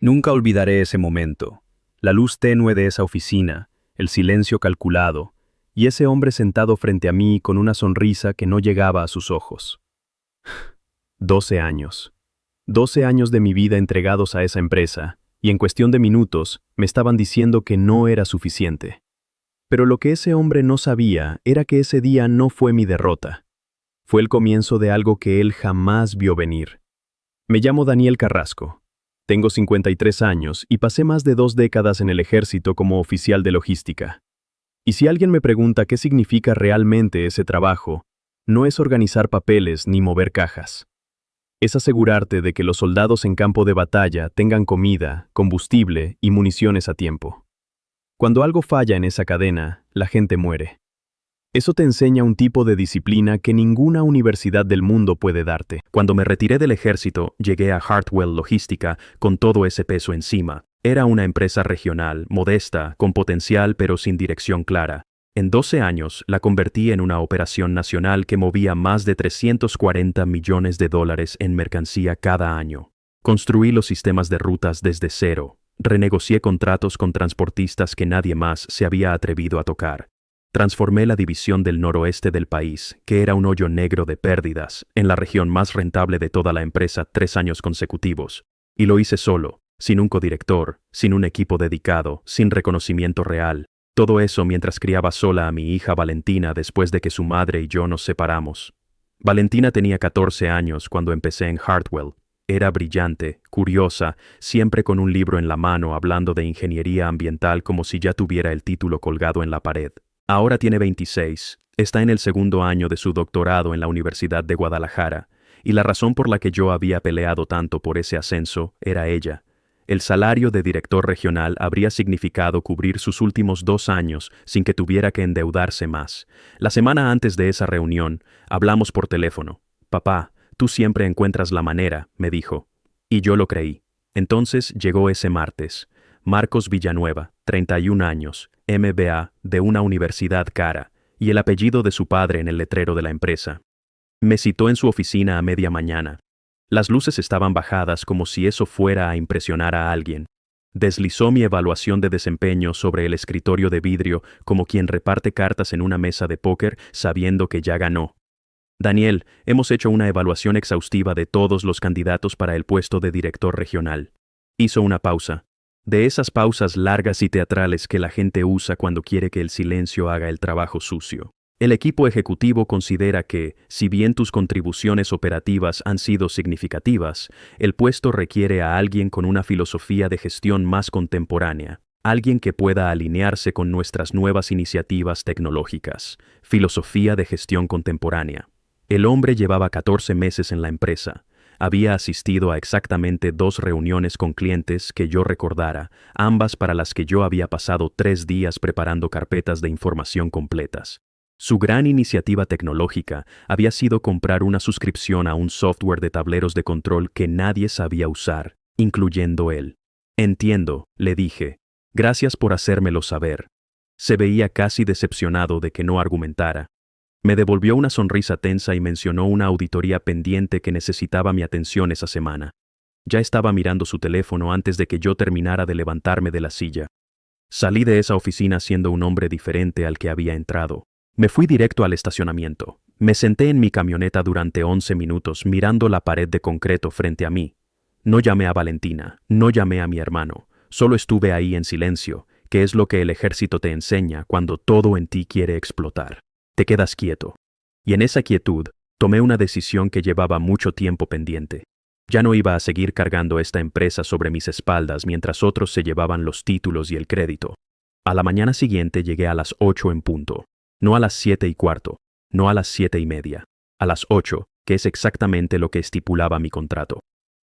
Nunca olvidaré ese momento, la luz tenue de esa oficina, el silencio calculado, y ese hombre sentado frente a mí con una sonrisa que no llegaba a sus ojos. 12 años. 12 años de mi vida entregados a esa empresa, y en cuestión de minutos me estaban diciendo que no era suficiente. Pero lo que ese hombre no sabía era que ese día no fue mi derrota. Fue el comienzo de algo que él jamás vio venir. Me llamo Daniel Carrasco. Tengo 53 años y pasé más de 2 décadas en el ejército como oficial de logística. Y si alguien me pregunta qué significa realmente ese trabajo, no es organizar papeles ni mover cajas. Es asegurarte de que los soldados en campo de batalla tengan comida, combustible y municiones a tiempo. Cuando algo falla en esa cadena, la gente muere. Eso te enseña un tipo de disciplina que ninguna universidad del mundo puede darte. Cuando me retiré del ejército, llegué a Hartwell Logística con todo ese peso encima. Era una empresa regional, modesta, con potencial pero sin dirección clara. En 12 años la convertí en una operación nacional que movía más de $340 millones en mercancía cada año. Construí los sistemas de rutas desde cero. Renegocié contratos con transportistas que nadie más se había atrevido a tocar. Transformé la división del noroeste del país, que era un hoyo negro de pérdidas, en la región más rentable de toda la empresa 3 años consecutivos. Y lo hice solo, sin un codirector, sin un equipo dedicado, sin reconocimiento real. Todo eso mientras criaba sola a mi hija Valentina después de que su madre y yo nos separamos. Valentina tenía 14 años cuando empecé en Hartwell. Era brillante, curiosa, siempre con un libro en la mano hablando de ingeniería ambiental como si ya tuviera el título colgado en la pared. Ahora tiene 26, está en el 2º año de su doctorado en la Universidad de Guadalajara, y la razón por la que yo había peleado tanto por ese ascenso era ella. El salario de director regional habría significado cubrir sus últimos 2 años sin que tuviera que endeudarse más. La semana antes de esa reunión, hablamos por teléfono. «Papá, tú siempre encuentras la manera», me dijo. Y yo lo creí. Entonces llegó ese martes. Marcos Villanueva, 31 años, MBA de una universidad cara, y el apellido de su padre en el letrero de la empresa. Me citó en su oficina a media mañana. Las luces estaban bajadas como si eso fuera a impresionar a alguien. Deslizó mi evaluación de desempeño sobre el escritorio de vidrio como quien reparte cartas en una mesa de póker sabiendo que ya ganó. «Daniel, hemos hecho una evaluación exhaustiva de todos los candidatos para el puesto de director regional». Hizo una pausa. De esas pausas largas y teatrales que la gente usa cuando quiere que el silencio haga el trabajo sucio. El equipo ejecutivo considera que, si bien tus contribuciones operativas han sido significativas, el puesto requiere a alguien con una filosofía de gestión más contemporánea, alguien que pueda alinearse con nuestras nuevas iniciativas tecnológicas. Filosofía de gestión contemporánea. El hombre llevaba 14 meses en la empresa. Había asistido a exactamente 2 reuniones con clientes que yo recordara, ambas para las que yo había pasado 3 días preparando carpetas de información completas. Su gran iniciativa tecnológica había sido comprar una suscripción a un software de tableros de control que nadie sabía usar, incluyendo él. «Entiendo», le dije. «Gracias por hacérmelo saber». Se veía casi decepcionado de que no argumentara. Me devolvió una sonrisa tensa y mencionó una auditoría pendiente que necesitaba mi atención esa semana. Ya estaba mirando su teléfono antes de que yo terminara de levantarme de la silla. Salí de esa oficina siendo un hombre diferente al que había entrado. Me fui directo al estacionamiento. Me senté en mi camioneta durante 11 minutos mirando la pared de concreto frente a mí. No llamé a Valentina, no llamé a mi hermano. Solo estuve ahí en silencio, que es lo que el ejército te enseña cuando todo en ti quiere explotar. Te quedas quieto. Y en esa quietud, tomé una decisión que llevaba mucho tiempo pendiente. Ya no iba a seguir cargando esta empresa sobre mis espaldas mientras otros se llevaban los títulos y el crédito. A la mañana siguiente llegué a las 8 en punto. No a las 7:15, no a las 7:30. A las 8, que es exactamente lo que estipulaba mi contrato.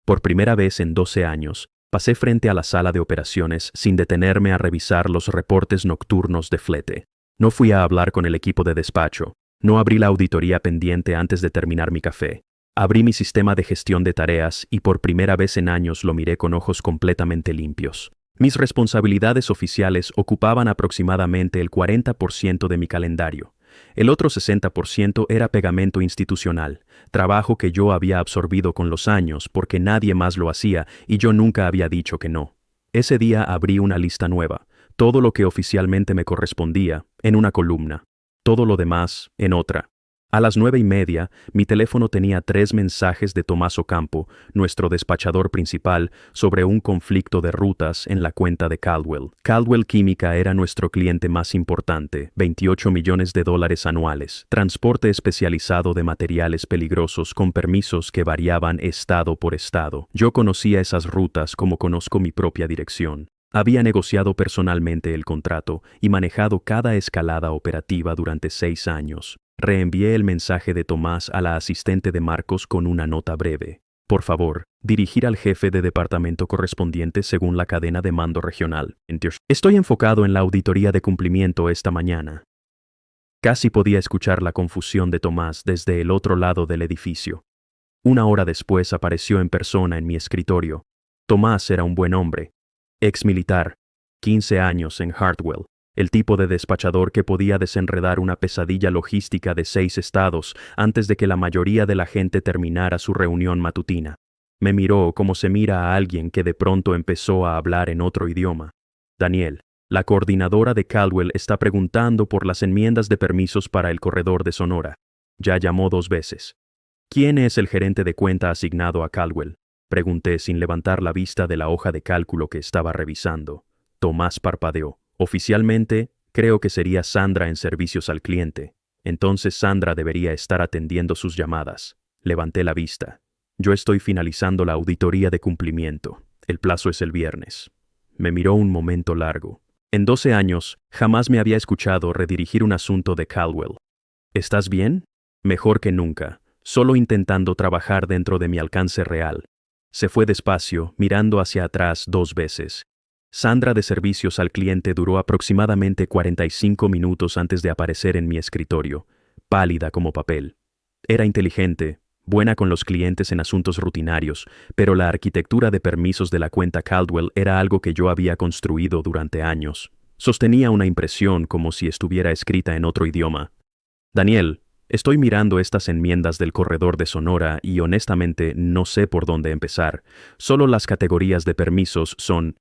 Por primera vez en 12 años, pasé frente a la sala de operaciones sin detenerme a revisar los reportes nocturnos de flete. No fui a hablar con el equipo de despacho. No abrí la auditoría pendiente antes de terminar mi café. Abrí mi sistema de gestión de tareas y por primera vez en años lo miré con ojos completamente limpios. Mis responsabilidades oficiales ocupaban aproximadamente el 40% de mi calendario. El otro 60% era pegamento institucional, trabajo que yo había absorbido con los años porque nadie más lo hacía y yo nunca había dicho que no. Ese día abrí una lista nueva, todo lo que oficialmente me correspondía, en una columna, todo lo demás, en otra. A las 9:30, mi teléfono tenía 3 mensajes de Tomás Ocampo, nuestro despachador principal, sobre un conflicto de rutas en la cuenta de Caldwell. Caldwell Química era nuestro cliente más importante, $28 millones anuales, transporte especializado de materiales peligrosos con permisos que variaban estado por estado. Yo conocía esas rutas como conozco mi propia dirección. Había negociado personalmente el contrato y manejado cada escalada operativa durante 6 años. Reenvié el mensaje de Tomás a la asistente de Marcos con una nota breve. Por favor, dirigir al jefe de departamento correspondiente según la cadena de mando regional. Estoy enfocado en la auditoría de cumplimiento esta mañana. Casi podía escuchar la confusión de Tomás desde el otro lado del edificio. 1 hora después apareció en persona en mi escritorio. Tomás era un buen hombre. Ex militar, 15 años en Hartwell. El tipo de despachador que podía desenredar una pesadilla logística de 6 estados antes de que la mayoría de la gente terminara su reunión matutina. Me miró como se mira a alguien que de pronto empezó a hablar en otro idioma. Daniel, la coordinadora de Caldwell está preguntando por las enmiendas de permisos para el corredor de Sonora. Ya llamó 2 veces. ¿Quién es el gerente de cuenta asignado a Caldwell? Pregunté sin levantar la vista de la hoja de cálculo que estaba revisando. Tomás parpadeó. Oficialmente, creo que sería Sandra en servicios al cliente. Entonces Sandra debería estar atendiendo sus llamadas. Levanté la vista. Yo estoy finalizando la auditoría de cumplimiento. El plazo es el viernes. Me miró un momento largo. En 12 años, jamás me había escuchado redirigir un asunto de Caldwell. ¿Estás bien? Mejor que nunca, solo intentando trabajar dentro de mi alcance real. Se fue despacio, mirando hacia atrás 2 veces. Sandra de servicios al cliente duró aproximadamente 45 minutos antes de aparecer en mi escritorio, pálida como papel. Era inteligente, buena con los clientes en asuntos rutinarios, pero la arquitectura de permisos de la cuenta Caldwell era algo que yo había construido durante años. Sostenía una impresión como si estuviera escrita en otro idioma. Daniel, estoy mirando estas enmiendas del corredor de Sonora y honestamente no sé por dónde empezar. Solo las categorías de permisos son...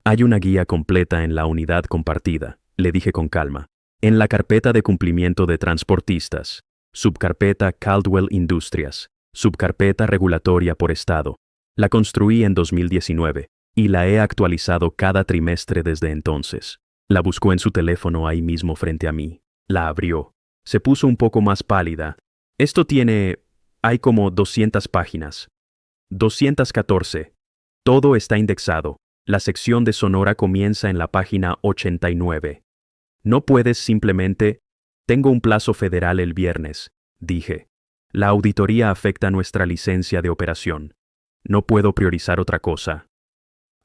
Hay una guía completa en la unidad compartida, le dije con calma. En la carpeta de cumplimiento de transportistas, subcarpeta Caldwell Industrias, subcarpeta regulatoria por estado. La construí en 2019 y la he actualizado cada trimestre desde entonces. La buscó en su teléfono ahí mismo frente a mí. La abrió. Se puso un poco más pálida. Esto hay como 200 páginas. 214. Todo está indexado. La sección de Sonora comienza en la página 89. No puedes simplemente... Tengo un plazo federal el viernes, dije. La auditoría afecta nuestra licencia de operación. No puedo priorizar otra cosa.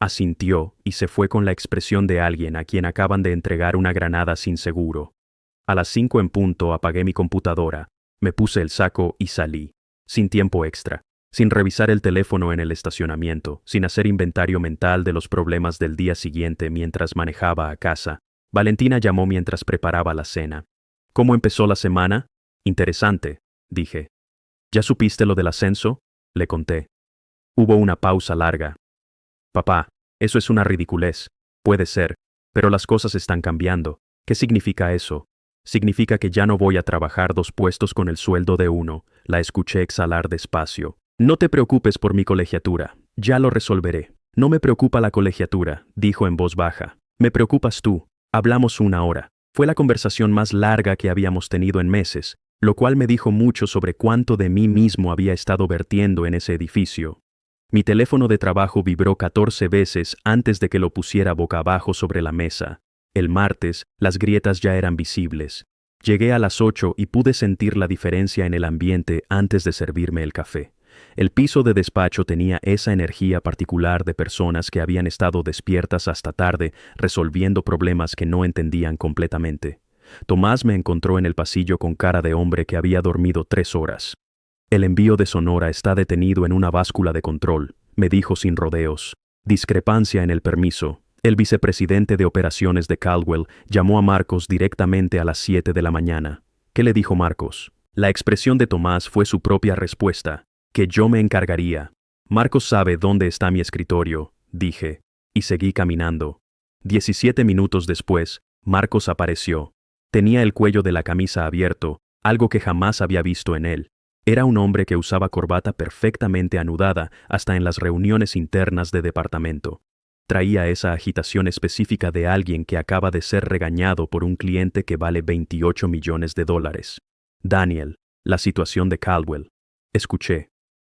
Asintió y se fue con la expresión de alguien a quien acaban de entregar una granada sin seguro. A las 5 en punto apagué mi computadora, me puse el saco y salí, sin tiempo extra. Sin revisar el teléfono en el estacionamiento, sin hacer inventario mental de los problemas del día siguiente mientras manejaba a casa, Valentina llamó mientras preparaba la cena. ¿Cómo empezó la semana? Interesante, dije. ¿Ya supiste lo del ascenso? Le conté. Hubo una pausa larga. Papá, eso es una ridiculez. Puede ser, pero las cosas están cambiando. ¿Qué significa eso? Significa que ya no voy a trabajar 2 puestos con el sueldo de 1, la escuché exhalar despacio. No te preocupes por mi colegiatura, ya lo resolveré. No me preocupa la colegiatura, dijo en voz baja. Me preocupas tú. Hablamos 1 hora. Fue la conversación más larga que habíamos tenido en meses, lo cual me dijo mucho sobre cuánto de mí mismo había estado vertiendo en ese edificio. Mi teléfono de trabajo vibró 14 veces antes de que lo pusiera boca abajo sobre la mesa. El martes, las grietas ya eran visibles. Llegué a las 8 y pude sentir la diferencia en el ambiente antes de servirme el café. El piso de despacho tenía esa energía particular de personas que habían estado despiertas hasta tarde resolviendo problemas que no entendían completamente. Tomás me encontró en el pasillo con cara de hombre que había dormido 3 horas. El envío de Sonora está detenido en una báscula de control, me dijo sin rodeos. Discrepancia en el permiso. El vicepresidente de operaciones de Caldwell llamó a Marcos directamente a las 7 de la mañana. ¿Qué le dijo Marcos? La expresión de Tomás fue su propia respuesta, que yo me encargaría. Marcos sabe dónde está mi escritorio, dije, y seguí caminando. 17 minutos después, Marcos apareció. Tenía el cuello de la camisa abierto, algo que jamás había visto en él. Era un hombre que usaba corbata perfectamente anudada hasta en las reuniones internas de departamento. Traía esa agitación específica de alguien que acaba de ser regañado por un cliente que vale $28 millones. Daniel, la situación de Caldwell. Escuché.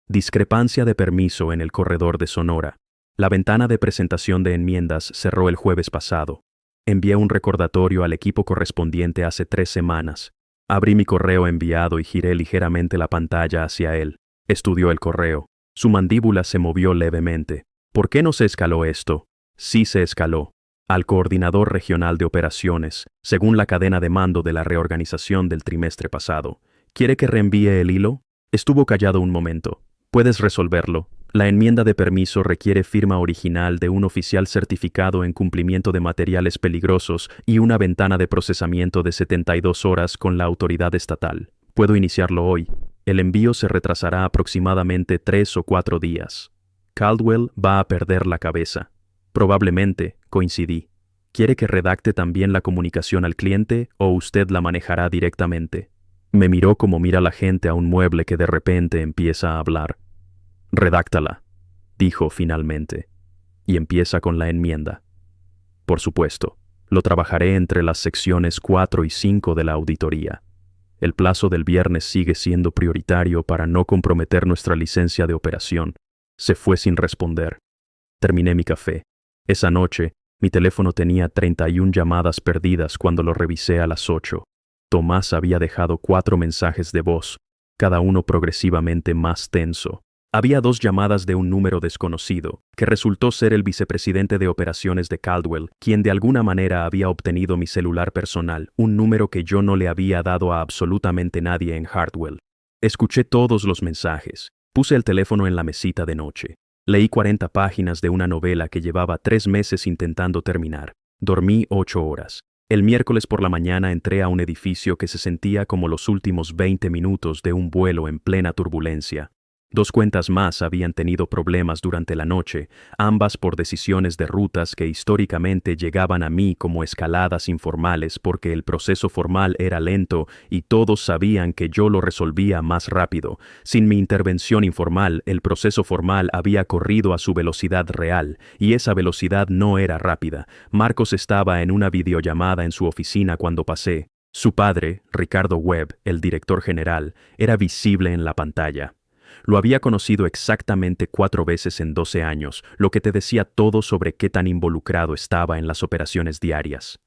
Discrepancia de permiso en el corredor de Sonora. La ventana de presentación de enmiendas cerró el jueves pasado. Envié un recordatorio al equipo correspondiente hace 3 semanas. Abrí mi correo enviado y giré ligeramente la pantalla hacia él. Estudió el correo. Su mandíbula se movió levemente. ¿Por qué no se escaló esto? Sí se escaló. Al coordinador regional de operaciones, según la cadena de mando de la reorganización del trimestre pasado. ¿Quiere que reenvíe el hilo? Estuvo callado un momento. Puedes resolverlo. La enmienda de permiso requiere firma original de un oficial certificado en cumplimiento de materiales peligrosos y una ventana de procesamiento de 72 horas con la autoridad estatal. Puedo iniciarlo hoy. El envío se retrasará aproximadamente 3 o 4 días. Caldwell va a perder la cabeza. Probablemente, coincidí. ¿Quiere que redacte también la comunicación al cliente o usted la manejará directamente? Me miró como mira la gente a un mueble que de repente empieza a hablar. Redáctala, dijo finalmente, y empieza con la enmienda. Por supuesto, lo trabajaré entre las secciones 4 y 5 de la auditoría. El plazo del viernes sigue siendo prioritario para no comprometer nuestra licencia de operación. Se fue sin responder. Terminé mi café. Esa noche, mi teléfono tenía 31 llamadas perdidas cuando lo revisé a las 8. Tomás había dejado 4 mensajes de voz, cada uno progresivamente más tenso. Había 2 llamadas de un número desconocido, que resultó ser el vicepresidente de operaciones de Caldwell, quien de alguna manera había obtenido mi celular personal, un número que yo no le había dado a absolutamente nadie en Hartwell. Escuché todos los mensajes. Puse el teléfono en la mesita de noche. Leí 40 páginas de una novela que llevaba 3 meses intentando terminar. Dormí 8 horas. El miércoles por la mañana entré a un edificio que se sentía como los últimos 20 minutos de un vuelo en plena turbulencia. 2 cuentas más habían tenido problemas durante la noche, ambas por decisiones de rutas que históricamente llegaban a mí como escaladas informales porque el proceso formal era lento y todos sabían que yo lo resolvía más rápido. Sin mi intervención informal, el proceso formal había corrido a su velocidad real, y esa velocidad no era rápida. Marcos estaba en una videollamada en su oficina cuando pasé. Su padre, Ricardo Webb, el director general, era visible en la pantalla. Lo había conocido exactamente 4 veces en 12 años, lo que te decía todo sobre qué tan involucrado estaba en las operaciones diarias.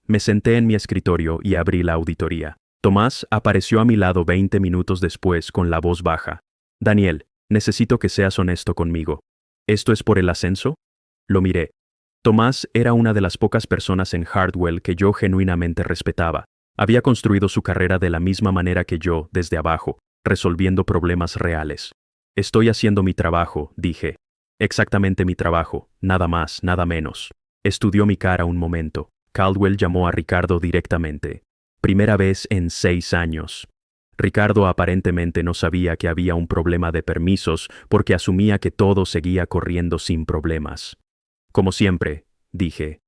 Me senté en mi escritorio y abrí la auditoría. Tomás apareció a mi lado 20 minutos después con la voz baja. Daniel, necesito que seas honesto conmigo. ¿Esto es por el ascenso? Lo miré. Tomás era una de las pocas personas en Hartwell que yo genuinamente respetaba. Había construido su carrera de la misma manera que yo, desde abajo, resolviendo problemas reales. Estoy haciendo mi trabajo, dije. Exactamente mi trabajo, nada más, nada menos. Estudió mi cara un momento. Caldwell llamó a Ricardo directamente. Primera vez en 6 años. Ricardo aparentemente no sabía que había un problema de permisos porque asumía que todo seguía corriendo sin problemas. Como siempre, dije.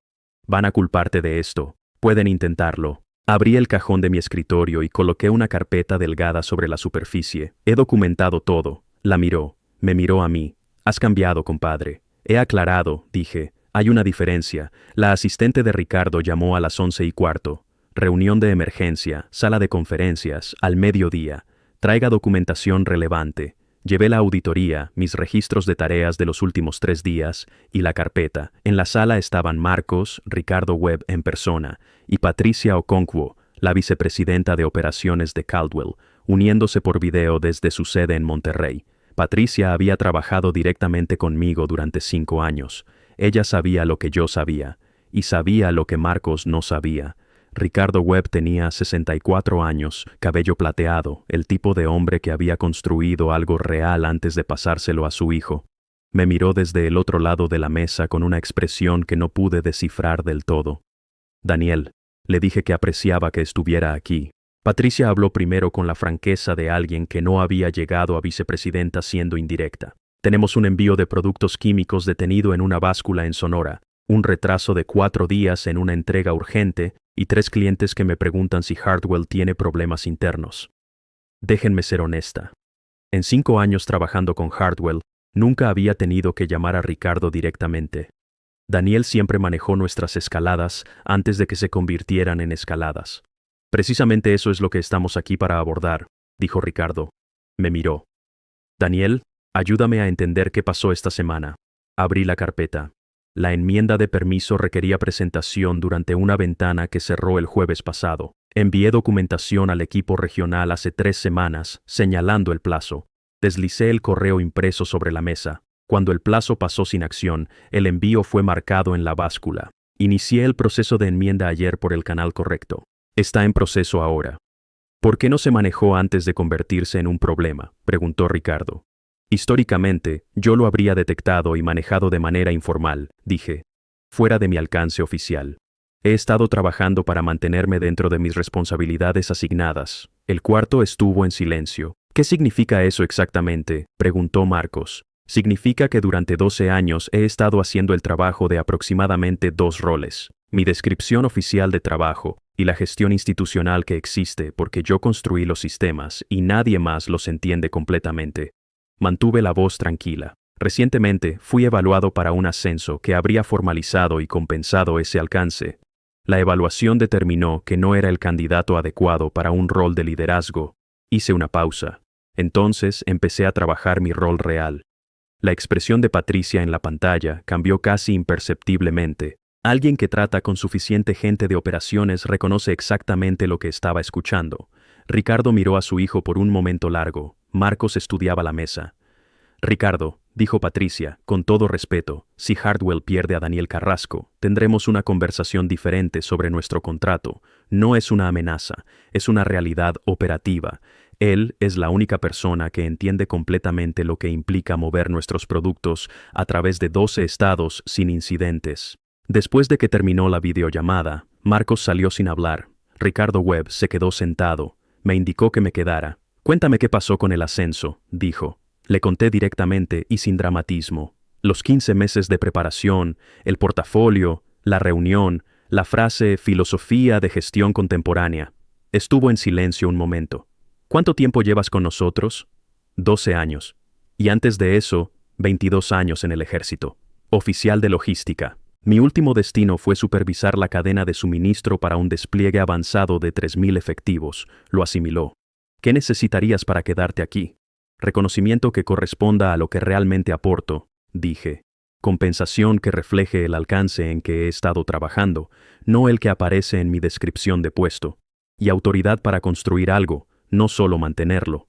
Van a culparte de esto. Pueden intentarlo. Abrí el cajón de mi escritorio y coloqué una carpeta delgada sobre la superficie. He documentado todo. La miró. Me miró a mí. Has cambiado, compadre. He aclarado, dije. Hay una diferencia. La asistente de Ricardo llamó a las 11:15. Reunión de emergencia, sala de conferencias, al mediodía. Traiga documentación relevante. Llevé la auditoría, mis registros de tareas de los últimos 3 días y la carpeta. En la sala estaban Marcos, Ricardo Webb en persona, y Patricia Okonkwo, la vicepresidenta de operaciones de Caldwell, uniéndose por video desde su sede en Monterrey. Patricia había trabajado directamente conmigo durante 5 años. Ella sabía lo que yo sabía, y sabía lo que Marcos no sabía. Ricardo Webb tenía 64 años, cabello plateado, el tipo de hombre que había construido algo real antes de pasárselo a su hijo. Me miró desde el otro lado de la mesa con una expresión que no pude descifrar del todo. Daniel, le dije que apreciaba que estuviera aquí. Patricia habló primero con la franqueza de alguien que no había llegado a vicepresidenta siendo indirecta. Tenemos un envío de productos químicos detenido en una báscula en Sonora, un retraso de 4 días en una entrega urgente y 3 clientes que me preguntan si Hardwell tiene problemas internos. Déjenme ser honesta. En 5 años trabajando con Hardwell, nunca había tenido que llamar a Ricardo directamente. Daniel siempre manejó nuestras escaladas antes de que se convirtieran en escaladas. Precisamente eso es lo que estamos aquí para abordar, dijo Ricardo. Me miró. Daniel, ayúdame a entender qué pasó esta semana. Abrí la carpeta. La enmienda de permiso requería presentación durante una ventana que cerró el jueves pasado. Envié documentación al equipo regional hace 3 semanas, señalando el plazo. Deslicé el correo impreso sobre la mesa. Cuando el plazo pasó sin acción, el envío fue marcado en la báscula. Inicié el proceso de enmienda ayer por el canal correcto. Está en proceso ahora. ¿Por qué no se manejó antes de convertirse en un problema?, preguntó Ricardo. Históricamente, yo lo habría detectado y manejado de manera informal, dije. Fuera de mi alcance oficial. He estado trabajando para mantenerme dentro de mis responsabilidades asignadas. El cuarto estuvo en silencio. ¿Qué significa eso exactamente?, preguntó Marcos. Significa que durante 12 años he estado haciendo el trabajo de aproximadamente 2 roles. Mi descripción oficial de trabajo y la gestión institucional que existe porque yo construí los sistemas y nadie más los entiende completamente. Mantuve la voz tranquila. Recientemente fui evaluado para un ascenso que habría formalizado y compensado ese alcance. La evaluación determinó que no era el candidato adecuado para un rol de liderazgo. Hice una pausa. Entonces empecé a trabajar mi rol real. La expresión de Patricia en la pantalla cambió casi imperceptiblemente. Alguien que trata con suficiente gente de operaciones reconoce exactamente lo que estaba escuchando. Ricardo miró a su hijo por un momento largo. Marcos estudiaba la mesa. Ricardo, dijo Patricia, con todo respeto, si Hardwell pierde a Daniel Carrasco, tendremos una conversación diferente sobre nuestro contrato. No es una amenaza, es una realidad operativa. Él es la única persona que entiende completamente lo que implica mover nuestros productos a través de 12 estados sin incidentes. Después de que terminó la videollamada, Marcos salió sin hablar. Ricardo Webb se quedó sentado. Me indicó que me quedara. Cuéntame qué pasó con el ascenso, dijo. Le conté directamente y sin dramatismo. Los 15 meses de preparación, el portafolio, la reunión, la frase filosofía de gestión contemporánea. Estuvo en silencio un momento. ¿Cuánto tiempo llevas con nosotros? 12 años. Y antes de eso, 22 años en el ejército. Oficial de logística. Mi último destino fue supervisar la cadena de suministro para un despliegue avanzado de 3.000 efectivos. Lo asimiló. ¿Qué necesitarías para quedarte aquí? Reconocimiento que corresponda a lo que realmente aporto, dije. Compensación que refleje el alcance en que he estado trabajando, no el que aparece en mi descripción de puesto. Y autoridad para construir algo, no solo mantenerlo.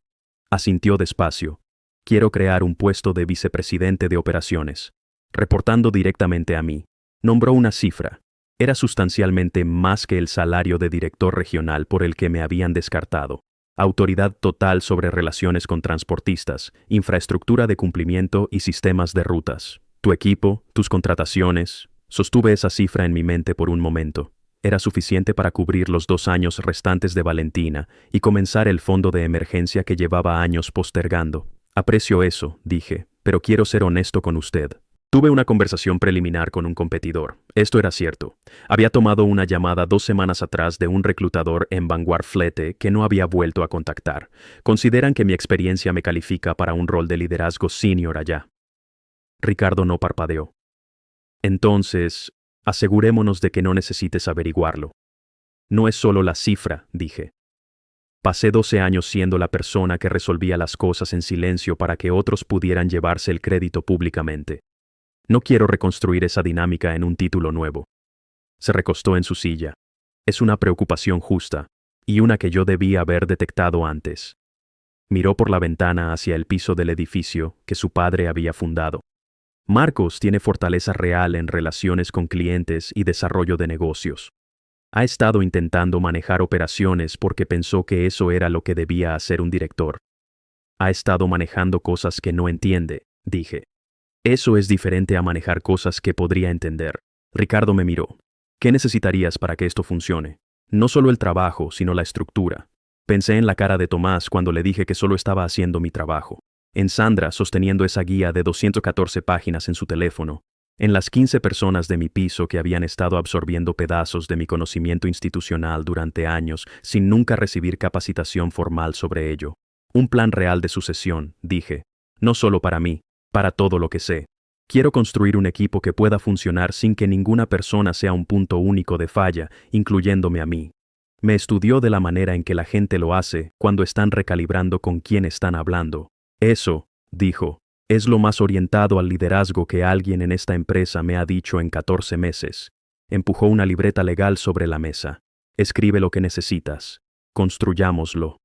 Asintió despacio. Quiero crear un puesto de vicepresidente de operaciones. Reportando directamente a mí. Nombró una cifra. Era sustancialmente más que el salario de director regional por el que me habían descartado. Autoridad total sobre relaciones con transportistas, infraestructura de cumplimiento y sistemas de rutas. Tu equipo, tus contrataciones. Sostuve esa cifra en mi mente por un momento. Era suficiente para cubrir los 2 años restantes de Valentina y comenzar el fondo de emergencia que llevaba años postergando. Aprecio eso, dije, pero quiero ser honesto con usted. Tuve una conversación preliminar con un competidor. Esto era cierto. Había tomado una llamada 2 semanas atrás de un reclutador en Vanguard Flete que no había vuelto a contactar. Consideran que mi experiencia me califica para un rol de liderazgo senior allá. Ricardo no parpadeó. Entonces, asegurémonos de que no necesites averiguarlo. No es solo la cifra, dije. Pasé 12 años siendo la persona que resolvía las cosas en silencio para que otros pudieran llevarse el crédito públicamente. No quiero reconstruir esa dinámica en un título nuevo. Se recostó en su silla. Es una preocupación justa, y una que yo debía haber detectado antes. Miró por la ventana hacia el piso del edificio que su padre había fundado. Marcos tiene fortaleza real en relaciones con clientes y desarrollo de negocios. Ha estado intentando manejar operaciones porque pensó que eso era lo que debía hacer un director. Ha estado manejando cosas que no entiende, dije. Eso es diferente a manejar cosas que podría entender. Ricardo me miró. ¿Qué necesitarías para que esto funcione? No solo el trabajo, sino la estructura. Pensé en la cara de Tomás cuando le dije que solo estaba haciendo mi trabajo. En Sandra sosteniendo esa guía de 214 páginas en su teléfono. En las 15 personas de mi piso que habían estado absorbiendo pedazos de mi conocimiento institucional durante años sin nunca recibir capacitación formal sobre ello. Un plan real de sucesión, dije. No solo para mí, para todo lo que sé. Quiero construir un equipo que pueda funcionar sin que ninguna persona sea un punto único de falla, incluyéndome a mí. Me estudió de la manera en que la gente lo hace cuando están recalibrando con quién están hablando. Eso, dijo, es lo más orientado al liderazgo que alguien en esta empresa me ha dicho en 14 meses. Empujó una libreta legal sobre la mesa. Escribe lo que necesitas. Construyámoslo.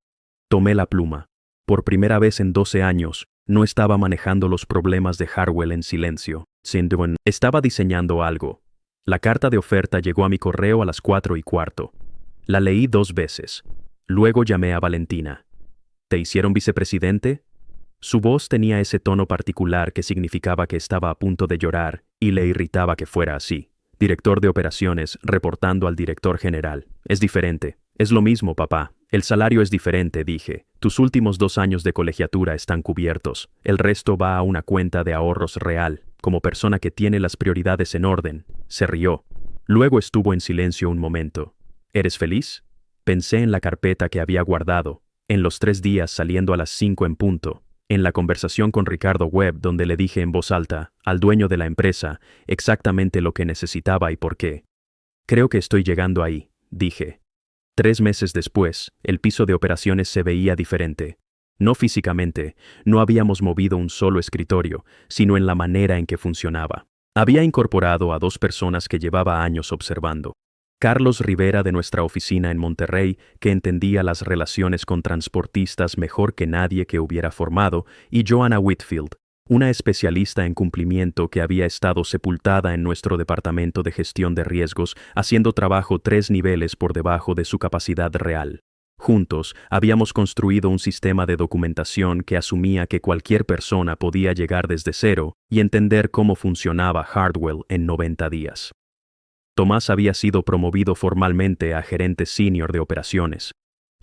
Tomé la pluma. Por primera vez en 12 años, no estaba manejando los problemas de Hartwell en silencio. Estaba diseñando algo. La carta de oferta llegó a mi correo a las 4:15. La leí 2 veces. Luego llamé a Valentina. ¿Te hicieron vicepresidente? Su voz tenía ese tono particular que significaba que estaba a punto de llorar y le irritaba que fuera así. Director de operaciones reportando al director general. Es diferente. Es lo mismo, papá. El salario es diferente, dije. Tus últimos 2 años de colegiatura están cubiertos. El resto va a una cuenta de ahorros real, como persona que tiene las prioridades en orden. Se rió. Luego estuvo en silencio un momento. ¿Eres feliz? Pensé en la carpeta que había guardado, en los 3 días saliendo a las 5 en punto, en la conversación con Ricardo Webb donde le dije en voz alta, al dueño de la empresa, exactamente lo que necesitaba y por qué. Creo que estoy llegando ahí, dije. 3 meses después, el piso de operaciones se veía diferente. No físicamente, no habíamos movido un solo escritorio, sino en la manera en que funcionaba. Había incorporado a 2 personas que llevaba años observando. Carlos Rivera de nuestra oficina en Monterrey, que entendía las relaciones con transportistas mejor que nadie que hubiera formado, y Joanna Whitfield, una especialista en cumplimiento que había estado sepultada en nuestro departamento de gestión de riesgos, haciendo trabajo 3 niveles por debajo de su capacidad real. Juntos, habíamos construido un sistema de documentación que asumía que cualquier persona podía llegar desde cero y entender cómo funcionaba Hartwell en 90 días. Tomás había sido promovido formalmente a gerente senior de operaciones.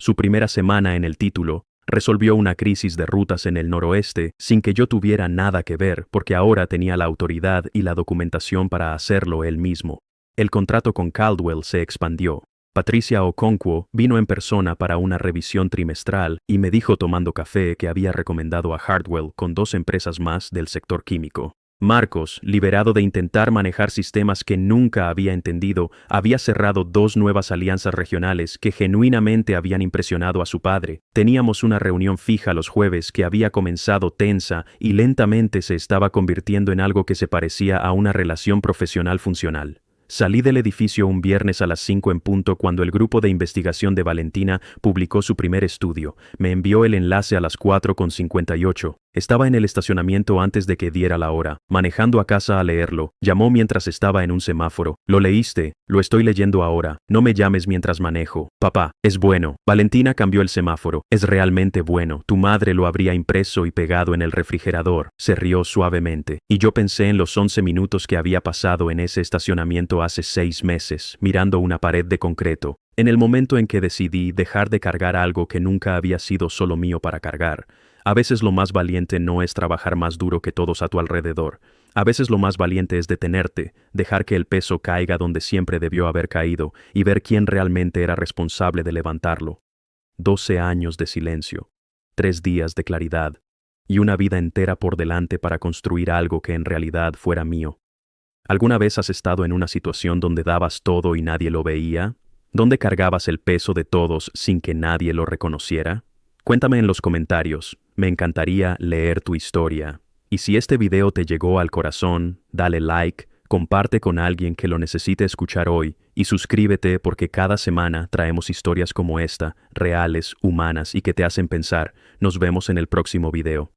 Su primera semana en el título, resolvió una crisis de rutas en el noroeste sin que yo tuviera nada que ver porque ahora tenía la autoridad y la documentación para hacerlo él mismo. El contrato con Caldwell se expandió. Patricia Okonkwo vino en persona para una revisión trimestral y me dijo tomando café que había recomendado a Hartwell con 2 empresas más del sector químico. Marcos, liberado de intentar manejar sistemas que nunca había entendido, había cerrado 2 nuevas alianzas regionales que genuinamente habían impresionado a su padre. Teníamos una reunión fija los jueves que había comenzado tensa y lentamente se estaba convirtiendo en algo que se parecía a una relación profesional funcional. Salí del edificio un viernes a las 5 en punto cuando el grupo de investigación de Valentina publicó su primer estudio. Me envió el enlace a las 4:58. Estaba en el estacionamiento antes de que diera la hora, manejando a casa a leerlo. Llamó mientras estaba en un semáforo. ¿Lo leíste? Lo estoy leyendo ahora. No me llames mientras manejo. Papá, es bueno. Valentina cambió el semáforo. Es realmente bueno. Tu madre lo habría impreso y pegado en el refrigerador. Se rió suavemente. Y yo pensé en los 11 minutos que había pasado en ese estacionamiento hace 6 meses, mirando una pared de concreto. En el momento en que decidí dejar de cargar algo que nunca había sido solo mío para cargar. A veces lo más valiente no es trabajar más duro que todos a tu alrededor. A veces lo más valiente es detenerte, dejar que el peso caiga donde siempre debió haber caído y ver quién realmente era responsable de levantarlo. 12 años de silencio, 3 días de claridad y una vida entera por delante para construir algo que en realidad fuera mío. ¿Alguna vez has estado en una situación donde dabas todo y nadie lo veía? ¿Donde cargabas el peso de todos sin que nadie lo reconociera? Cuéntame en los comentarios, me encantaría leer tu historia. Y si este video te llegó al corazón, dale like, comparte con alguien que lo necesite escuchar hoy y suscríbete porque cada semana traemos historias como esta, reales, humanas y que te hacen pensar. Nos vemos en el próximo video.